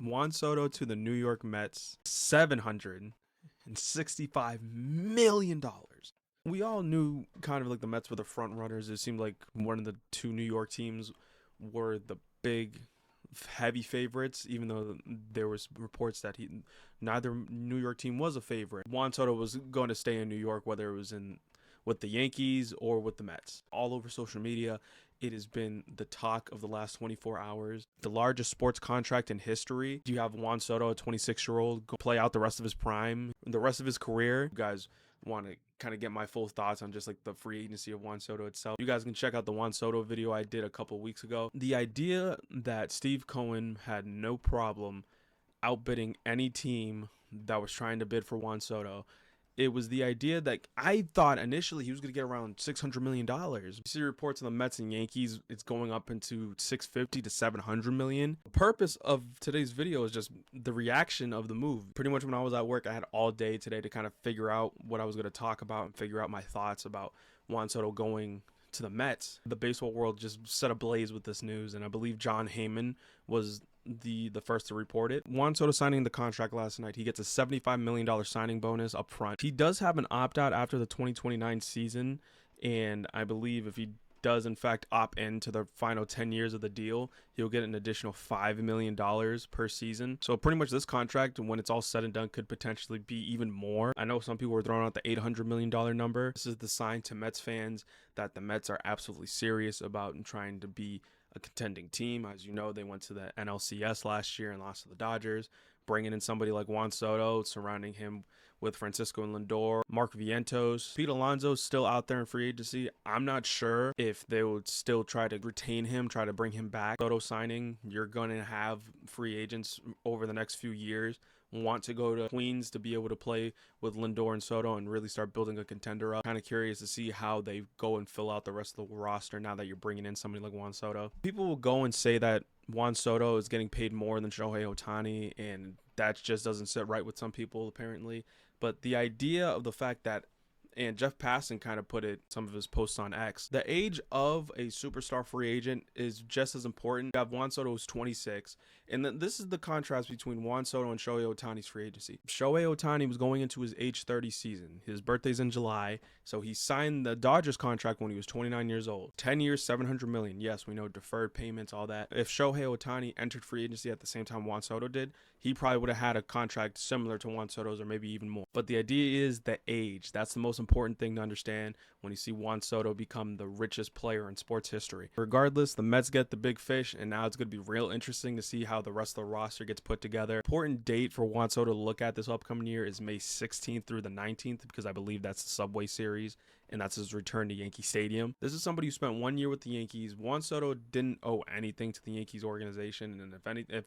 Juan Soto to the New York Mets, $765 million. We all knew kind of like the Mets were the front runners. It seemed like one of the two New York teams were the big heavy favorites, even though there was reports that neither New York team was a favorite. Juan Soto was going to stay in New York, whether it was in with the Yankees or with the Mets. All over social media, it has been the talk of the last 24 hours. The largest sports contract in history. You have Juan Soto, a 26-year-old, go play out the rest of his prime, the rest of his career. You guys want to kind of get my full thoughts on just like the free agency of Juan Soto itself, you guys can check out the Juan Soto video I did a couple weeks ago. The idea that Steve Cohen had no problem outbidding any team that was trying to bid for Juan Soto. It was the idea that I thought initially he was going to get around $600 million. You see reports on the Mets and Yankees, it's going up into $650 to $700 million. The purpose of today's video is just the reaction of the move. Pretty much when I was at work, I had all day today to kind of figure out what I was going to talk about and figure out my thoughts about Juan Soto going to the Mets. The baseball world just set ablaze with this news, and I believe John Heyman was the first to report it. Juan Soto signing the contract last night. He gets a $75 million signing bonus up front. He does have an opt-out after the 2029 season, and I believe if he does in fact opt into the final 10 years of the deal, he'll get an additional $5 million per season. So pretty much this contract, when it's all said and done, could potentially be even more. I know some people were throwing out the $800 million number. This is the sign to Mets fans that the Mets are absolutely serious about and trying to be a contending team. As you know, they went to the NLCS last year and lost to the Dodgers. Bringing in somebody like Juan Soto, surrounding him with Francisco Lindor, Mark Vientos. Pete Alonso's still out there in free agency. I'm not sure if they would still try to retain him, try to bring him back. Soto signing, you're going to have free agents over the next few years want to go to Queens to be able to play with Lindor and Soto and really start building a contender up. Kind of curious to see how they go and fill out the rest of the roster now that you're bringing in somebody like Juan Soto. People will go and say that Juan Soto is getting paid more than Shohei Ohtani, and that just doesn't sit right with some people apparently. But the idea of the fact that, and Jeff Passan kind of put it, some of his posts on X, the age of a superstar free agent is just as important. You have Juan Soto who's 26, and then this is the contrast between Juan Soto and Shohei Ohtani's free agency. Shohei Ohtani was going into his age 30 season. His birthday's in July, so he signed the Dodgers contract when he was 29 years old. 10 years, $700 million. Yes, we know deferred payments, all that. If Shohei Ohtani entered free agency at the same time Juan Soto did, he probably would have had a contract similar to Juan Soto's or maybe even more. But the idea is the age. That's the most important thing to understand when you see Juan Soto become the richest player in sports history. Regardless, the Mets get the big fish, and now it's going to be real interesting to see how the rest of the roster gets put together. Important date for Juan Soto to look at this upcoming year is May 16th through the 19th, because I believe that's the Subway Series, and that's his return to Yankee Stadium. This is somebody who spent 1 year with the Yankees. Juan Soto didn't owe anything to the Yankees organization, and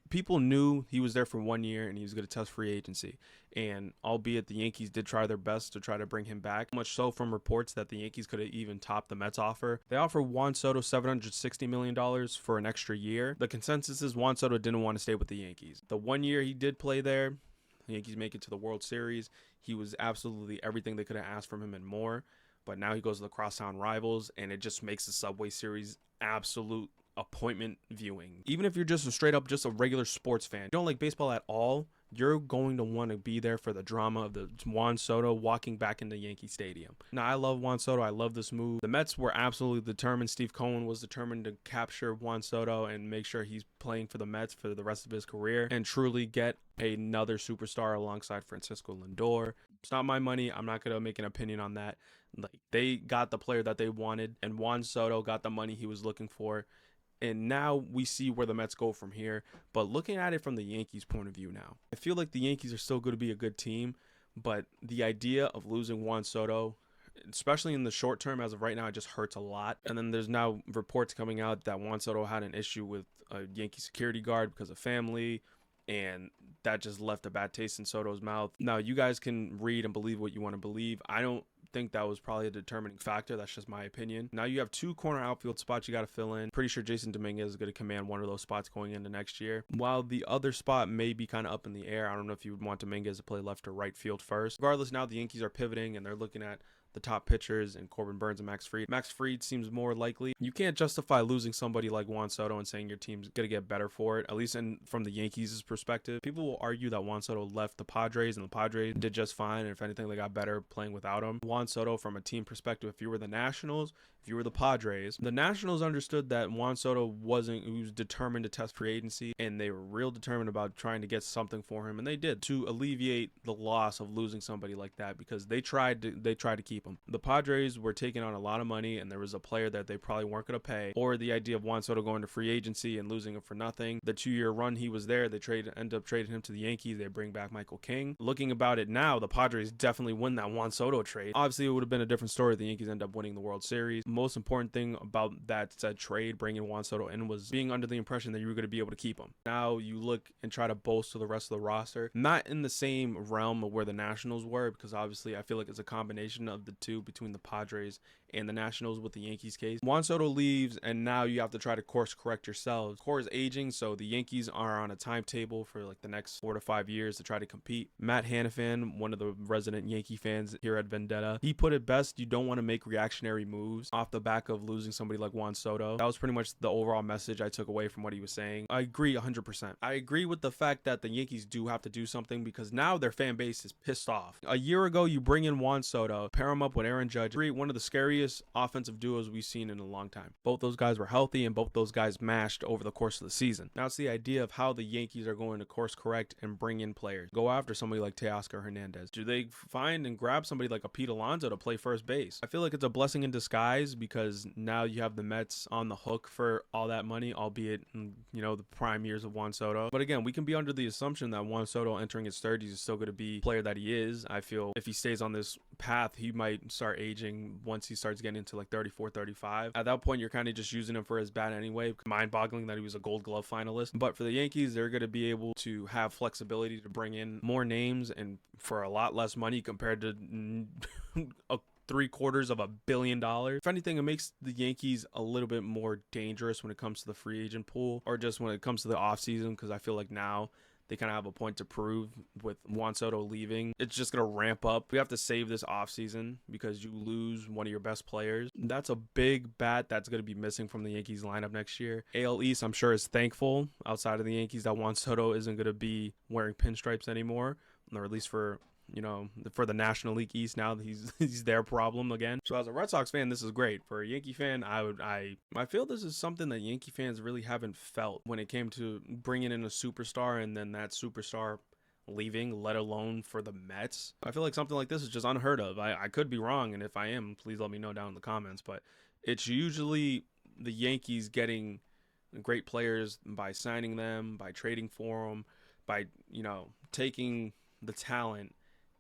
people knew he was there for 1 year and he was going to test free agency. And albeit the Yankees did try their best to try to bring him back, much so from reports that the Yankees could have even topped the Mets offer. They offer Juan Soto $760 million for an extra year. The consensus is Juan Soto didn't want to stay with the Yankees. The 1 year he did play there, the Yankees make it to the World Series. He was absolutely everything they could have asked from him and more. But now he goes to the crosstown rivals, and it just makes the Subway Series absolute appointment viewing. Even if you're just a regular sports fan, you don't like baseball at all, you're going to want to be there for the drama of the Juan Soto walking back into Yankee Stadium. Now, I love Juan Soto. I love this move. The Mets were absolutely determined. Steve Cohen was determined to capture Juan Soto and make sure he's playing for the Mets for the rest of his career and truly get another superstar alongside Francisco Lindor. It's not my money. I'm not going to make an opinion on that. Like, they got the player that they wanted, and Juan Soto got the money he was looking for. And now we see where the Mets go from here. But looking at it from the Yankees' point of view now, I feel like the Yankees are still going to be a good team. But the idea of losing Juan Soto, especially in the short term as of right now, it just hurts a lot. And then there's now reports coming out that Juan Soto had an issue with a Yankee security guard because of family. And that just left a bad taste in Soto's mouth. Now, you guys can read and believe what you want to believe. I don't think that was probably a determining factor. That's just my opinion. Now you have two corner outfield spots you got to fill in. Pretty sure Jason Dominguez is going to command one of those spots going into next year. While the other spot may be kind of up in the air, I don't know if you would want Dominguez to play left or right field first. Regardless, now the Yankees are pivoting and they're looking at the top pitchers in Corbin Burnes and Max Fried. Max Fried seems more likely. You can't justify losing somebody like Juan Soto and saying your team's going to get better for it, at least from the Yankees' perspective. People will argue that Juan Soto left the Padres and the Padres did just fine, and if anything, they got better playing without him. Juan Soto, from a team perspective, if you were the Nationals, if you were the Padres, the Nationals understood that Juan Soto he was determined to test free agency, and they were real determined about trying to get something for him, and they did, to alleviate the loss of losing somebody like that, because they tried to keep him. The Padres were taking on a lot of money, and there was a player that they probably weren't going to pay, or the idea of Juan Soto going to free agency and losing him for nothing. The 2-year run he was there, they end up trading him to the Yankees. They bring back Michael King. Looking about it now, the Padres definitely win that Juan Soto trade. Obviously, it would have been a different story. The Yankees end up winning the World Series. Most important thing about that said trade, bringing Juan Soto in, was being under the impression that you were going to be able to keep him. Now you look and try to bolster the rest of the roster, not in the same realm of where the Nationals were, because obviously I feel like it's a combination of the two between the Padres and the Nationals with the Yankees case. Juan Soto leaves, and now you have to try to course correct yourselves. Core is aging, so the Yankees are on a timetable for like the next 4 to 5 years to try to compete. Matt Hanifan, one of the resident Yankee fans here at Vendetta, he put it best: you don't want to make reactionary moves off the back of losing somebody like Juan Soto. That was pretty much the overall message I took away from what he was saying. I agree 100%. I agree with the fact that the Yankees do have to do something, because now their fan base is pissed off. A year ago, you bring in Juan Soto, pair him up with Aaron Judge, create one of the scariest offensive duos we've seen in a long time. Both those guys were healthy, and both those guys mashed over the course of the season. Now it's the idea of how the Yankees are going to course correct and bring in players. Go after somebody like Teoscar Hernandez. Do they find and grab somebody like a Pete Alonso to play first base? I feel like it's a blessing in disguise, because now you have the Mets on the hook for all that money, albeit in, the prime years of Juan Soto. But again, we can be under the assumption that Juan Soto entering his 30s is still going to be the player that he is. I feel if he stays on this path, he might start aging once he starts getting into like 34, 35. At that point, you're kind of just using him for his bat anyway. Mind-boggling that he was a Gold Glove finalist. But for the Yankees, they're going to be able to have flexibility to bring in more names and for a lot less money compared to a $750 million. If anything, it makes the Yankees a little bit more dangerous when it comes to the free agent pool, or just when it comes to the offseason, because I feel like now they kind of have a point to prove with Juan Soto leaving. It's just going to ramp up. We have to save this offseason because you lose one of your best players. That's a big bat that's going to be missing from the Yankees lineup next year. AL East, I'm sure, is thankful outside of the Yankees that Juan Soto isn't going to be wearing pinstripes anymore, or at least for the National League East. Now he's their problem again. So as a Red Sox fan, this is great. For a Yankee fan, I feel this is something that Yankee fans really haven't felt when it came to bringing in a superstar and then that superstar leaving, let alone for the Mets. I feel like something like this is just unheard of. I could be wrong, and if I am, please let me know down in the comments, but it's usually the Yankees getting great players by signing them, by trading for them, by taking the talent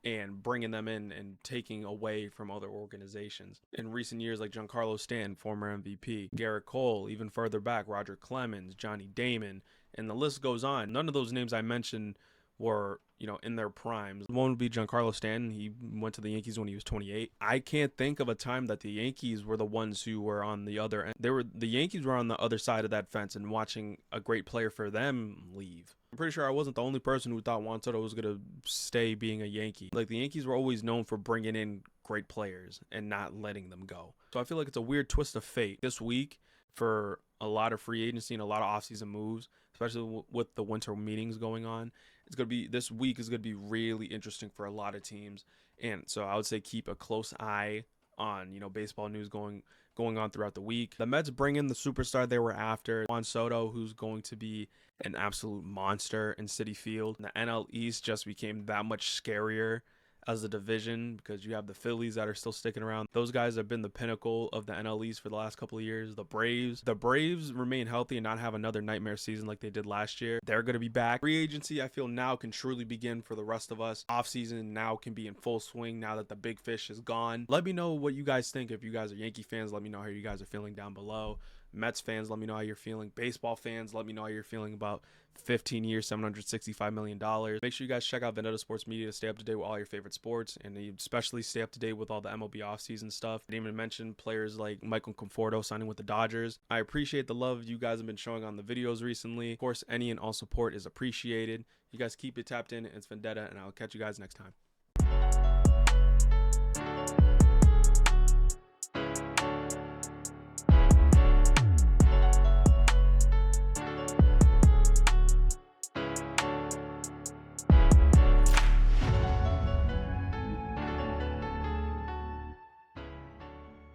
and bringing them in and taking away from other organizations. In recent years, like Giancarlo Stanton, former MVP, Garrett Cole, even further back, Roger Clemens, Johnny Damon, and the list goes on. None of those names I mentioned were, in their primes. One would be Giancarlo Stanton. He went to the Yankees when he was 28. I can't think of a time that the Yankees were the ones who were on the other end. The Yankees were on the other side of that fence and watching a great player for them leave. I'm pretty sure I wasn't the only person who thought Juan Soto was going to stay being a Yankee. Like, the Yankees were always known for bringing in great players and not letting them go. So I feel like it's a weird twist of fate this week for a lot of free agency and a lot of offseason moves, especially with the winter meetings going on. This week is going to be really interesting for a lot of teams. And so I would say keep a close eye on, baseball news going on throughout the week. The Mets bring in the superstar they were after, Juan Soto, who's going to be an absolute monster in Citi Field. The NL East just became that much scarier as a division because you have the Phillies that are still sticking around. Those guys have been the pinnacle of the NL East for the last couple of years. The Braves remain healthy and not have another nightmare season like they did last year. They're going to be back. Free agency, I feel now can truly begin for the rest of us. Offseason now can be in full swing now that the big fish is gone. Let me know what you guys think. If you guys are Yankee fans, let me know how you guys are feeling down below. Mets fans, let me know how you're feeling. Baseball fans, let me know how you're feeling about 15 years, $765 million. Make sure you guys check out Vendetta Sports Media to stay up to date with all your favorite sports, and especially stay up to date with all the MLB offseason stuff. I didn't even mention players like Michael Conforto signing with the Dodgers. I appreciate the love you guys have been showing on the videos recently. Of course, any and all support is appreciated. You guys keep it tapped in. It's Vendetta, and I'll catch you guys next time.